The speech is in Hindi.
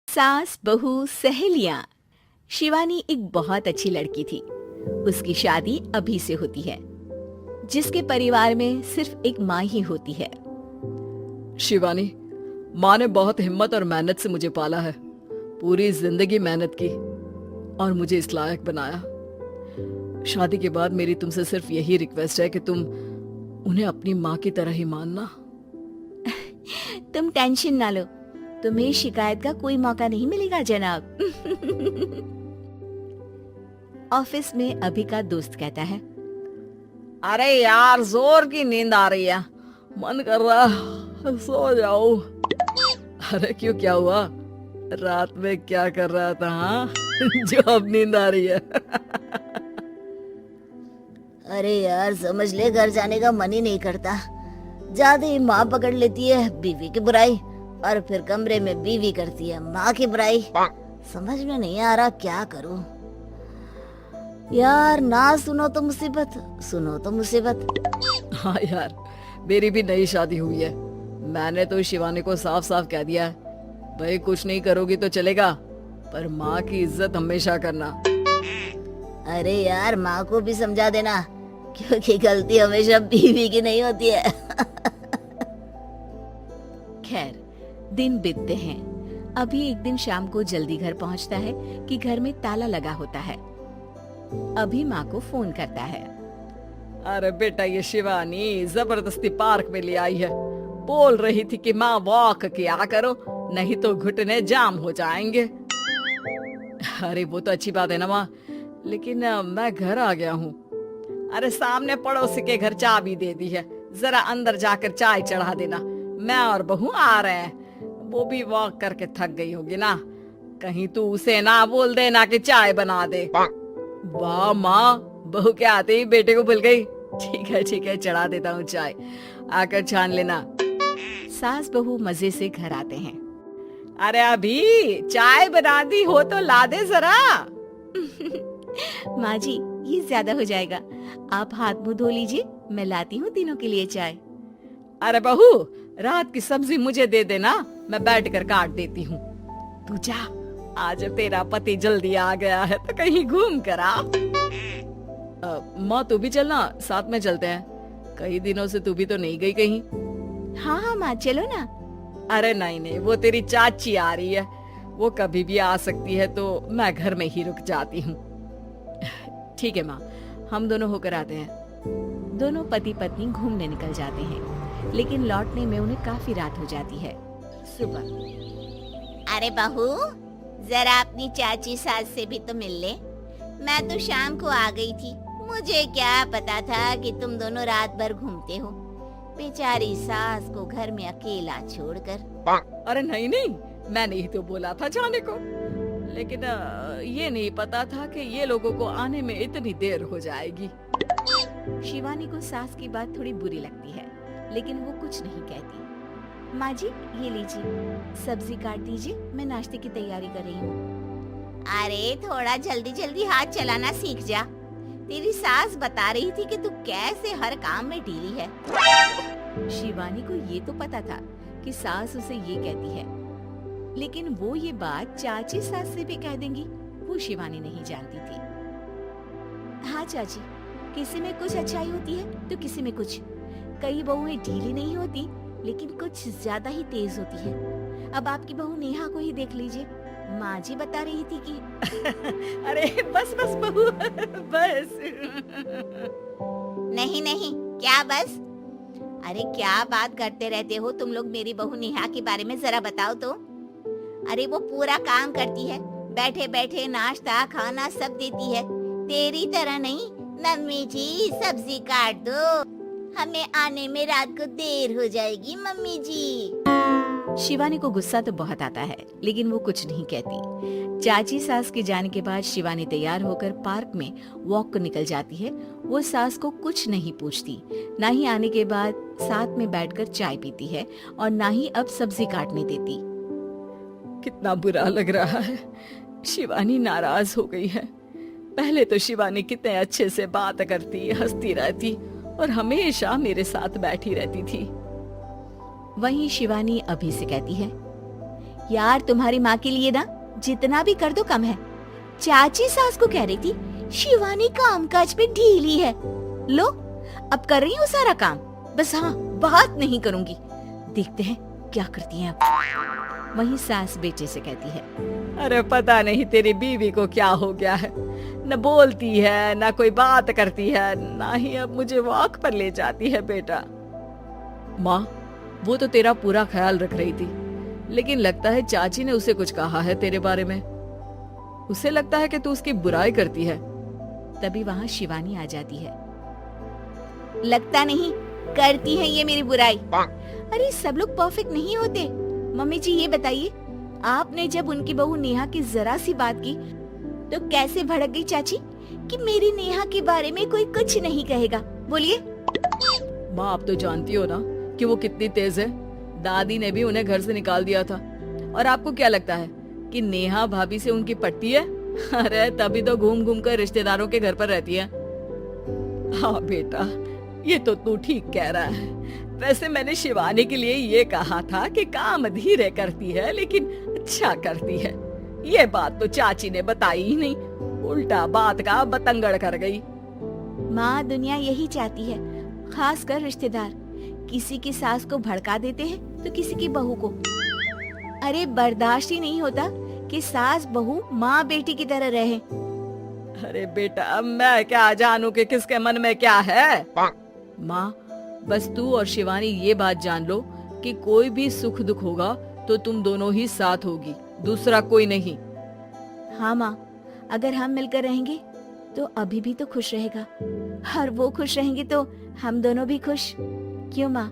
सास बहू सहेलियां। शिवानी एक बहुत अच्छी लड़की थी। उसकी शादी अभी से होती है, जिसके परिवार में सिर्फ एक माँ ही होती है। शिवानी, माँ ने बहुत हिम्मत और मेहनत से मुझे पाला है। पूरी जिंदगी मेहनत की और मुझे इस लायक बनाया। शादी के बाद मेरी तुमसे सिर्फ यही रिक्वेस्ट है कि तुम उन्हें अपनी माँ की तरह ही मानना। तुम टेंशन ना लो, तुम्हें शिकायत का कोई मौका नहीं मिलेगा जनाब। ऑफिस में अभी का दोस्त कहता है, अरे यार, जोर की नींद आ रही है, मन कर रहा सो जाओ। अरे क्यों, क्या हुआ? रात में क्या कर रहा था हाँ? जो अब नींद आ रही है। अरे यार, समझ ले, घर जाने का मन ही नहीं करता। ज्यादा ही माँ पकड़ लेती है बीवी की बुराई, और फिर कमरे में बीवी करती है माँ की बुराई। समझ में नहीं आ रहा क्या करूं। यार, ना सुनो तो मुसीबत, सुनो तो मुसीबत। हाँ यार, मेरी भी नई शादी हुई है। मैंने तो शिवानी को साफ साफ कह दिया है, भाई कुछ नहीं करोगी तो चलेगा, पर माँ की इज्जत हमेशा करना। अरे यार, माँ को भी समझा देना, क्योंकि गलती हमेशा बीवी की नहीं होती है। खैर, दिन बीतते हैं। अभी एक दिन शाम को जल्दी घर पहुंचता है कि घर में ताला लगा होता है। अभी माँ को फोन करता है। अरे बेटा, ये शिवानी जबरदस्ती पार्क में ले आई है। बोल रही थी कि माँ वॉक किया करो, नहीं तो घुटने जाम हो जाएंगे। अरे वो तो अच्छी बात है ना माँ, लेकिन मैं घर आ गया हूँ। अरे सामने पड़ोसी के घर चाबी दे दी है, जरा अंदर जाकर चाय चढ़ा देना। मैं और बहू आ रहे हैं। वो भी वॉक करके थक गई होगी ना, कहीं तू उसे ना बोल देना कि चाय बना दे। वाह माँ, बहू के आते ही बेटे को भूल गई। ठीक है, चढ़ा देता हूँ चाय, आकर छान लेना। सास बहू मजे से घर आते हैं। अरे अभी चाय बना दी हो तो ला दे जरा। माँ जी, ये ज्यादा हो जाएगा, आप हाथ मुंह धो लीजिए, मैं लाती हूँ तीनों के लिए चाय। अरे बहू, रात की सब्जी मुझे दे देना, मैं बैठ कर काट देती हूँ। तू जा, आज तेरा पति जल्दी आ गया है तो कहीं घूम कर आ। माँ तू भी चलना, साथ में चलते हैं। कई दिनों से तू भी तो नहीं गई कहीं। हाँ हाँ माँ, चलो ना। अरे नहीं, वो तेरी चाची आ रही है, वो कभी भी आ सकती है, तो मैं घर में ही रुक जाती हूँ। ठीक है माँ, हम दोनों होकर आते हैं। दोनों पति पत्नी घूमने निकल जाते हैं, लेकिन लौटने में उन्हें काफी रात हो जाती है। सुबह, अरे बहू, जरा अपनी चाची सास से भी तो मिल ले। मैं तो शाम को आ गई थी, मुझे क्या पता था कि तुम दोनों रात भर घूमते हो, बेचारी सास को घर में अकेला छोड़कर। अरे नहीं, मैंने ही तो बोला था जाने को, लेकिन ये नहीं पता था कि ये लोगों को आने में इतनी देर हो जाएगी। शिवानी को सास की बात थोड़ी बुरी लगती है, लेकिन वो कुछ नहीं कहती। माँ जी, ये लीजिए, सब्जी काट दीजिए, मैं नाश्ते की तैयारी कर रही हूँ। अरे थोड़ा जल्दी जल्दी हाथ चलाना सीख जा। तेरी सास बता रही थी कि तू कैसे हर काम में ढीली है। शिवानी को ये तो पता था कि सास उसे ये कहती है, लेकिन वो ये बात चाची सास से भी कह देंगी, वो शिवानी नहीं जानती थी। हाँ चाची, किसी में कुछ अच्छाई होती है तो किसी में कुछ। कई बहुएं ढीली नहीं होती, लेकिन कुछ ज्यादा ही तेज होती है। अब आपकी बहू नेहा को ही देख लीजिए, माँ जी बता रही थी कि अरे बस बहू, बस। नहीं, क्या बस? अरे क्या बात करते रहते हो तुम लोग मेरी बहू नेहा के बारे में, जरा बताओ तो। अरे वो पूरा काम करती है, बैठे बैठे नाश्ता खाना सब देती है। तेरी तरह नहीं, मम्मी जी सब्जी काट दो, हमें आने में रात को देर हो जाएगी मम्मी जी। शिवानी को गुस्सा तो बहुत आता है, लेकिन वो कुछ नहीं कहती। चाची सास के जाने के बाद शिवानी तैयार होकर पार्क में वॉक को निकल जाती है। वो सास को कुछ नहीं पूछती, ना ही आने के बाद साथ में बैठकर चाय पीती है, और ना ही अब सब्जी काटने देती। कितना बुरा लग रहा है, शिवानी नाराज हो गई है। पहले तो शिवानी कितने अच्छे से बात करती, हंसती रहती और हमेशा मेरे साथ बैठी रहती थी। वहीं शिवानी अभी से कहती है, यार तुम्हारी माँ के लिए ना जितना भी कर दो कम है। चाची सास को कह रही थी शिवानी कामकाज पे ढीली है। लो अब कर रही हूँ सारा काम, बस हाँ बात नहीं करूंगी। देखते हैं क्या करती हैं अब। वहीं सास बेटे से कहती है, अरे पता नहीं तेरी बीवी को क्या हो गया है, न बोलती है न कोई बात करती है, ना ही अब मुझे वॉक पर ले जाती है। बेटा माँ वो तो तेरा पूरा ख्याल रख रही थी, लेकिन लगता है चाची ने उसे कुछ कहा है तेरे बारे में। उसे लगता है कि तू उसकी बुराई करती है। तभी वहाँ शिवानी आ जाती है। लगता नहीं करती है ये मेरी बुराई। अरे सब लोग परफेक्ट नहीं होते। मम्मी जी ये बताइए, आपने जब उनकी बहू नेहा की जरा सी बात की तो कैसे भड़क गई चाची कि मेरी नेहा के बारे में कोई कुछ नहीं कहेगा? बोलिए। माँ आप तो जानती हो ना कि वो कितनी तेज है। दादी ने भी उन्हें घर से निकाल दिया था। और आपको क्या लगता है कि नेहा भाभी से उनकी पट्टी है? अरे तभी तो घूम घूम कर रिश्तेदारों के घर पर रहती है। हाँ बेटा ये तो तू ठीक कह रहा है। वैसे मैंने शिवानी के लिए ये कहा था कि काम धीरे करती है लेकिन अच्छा करती है। ये बात तो चाची ने बताई ही नहीं, उल्टा बात का बतंगड़ कर गई। माँ दुनिया यही चाहती है, खासकर रिश्तेदार। किसी की सास को भड़का देते हैं तो किसी की बहू को। अरे बर्दाश्त ही नहीं होता कि सास बहू माँ बेटी की तरह रहे। अरे बेटा मैं क्या जानूं कि किसके मन में क्या है। माँ बस तू और शिवानी ये बात जान लो कि कोई भी सुख दुख होगा तो तुम दोनों ही साथ होगी, दूसरा कोई नहीं। हाँ माँ, अगर हम मिलकर रहेंगे तो अभी भी तो खुश रहेगा, और वो खुश रहेंगे तो हम दोनों भी खुश। क्यों माँ?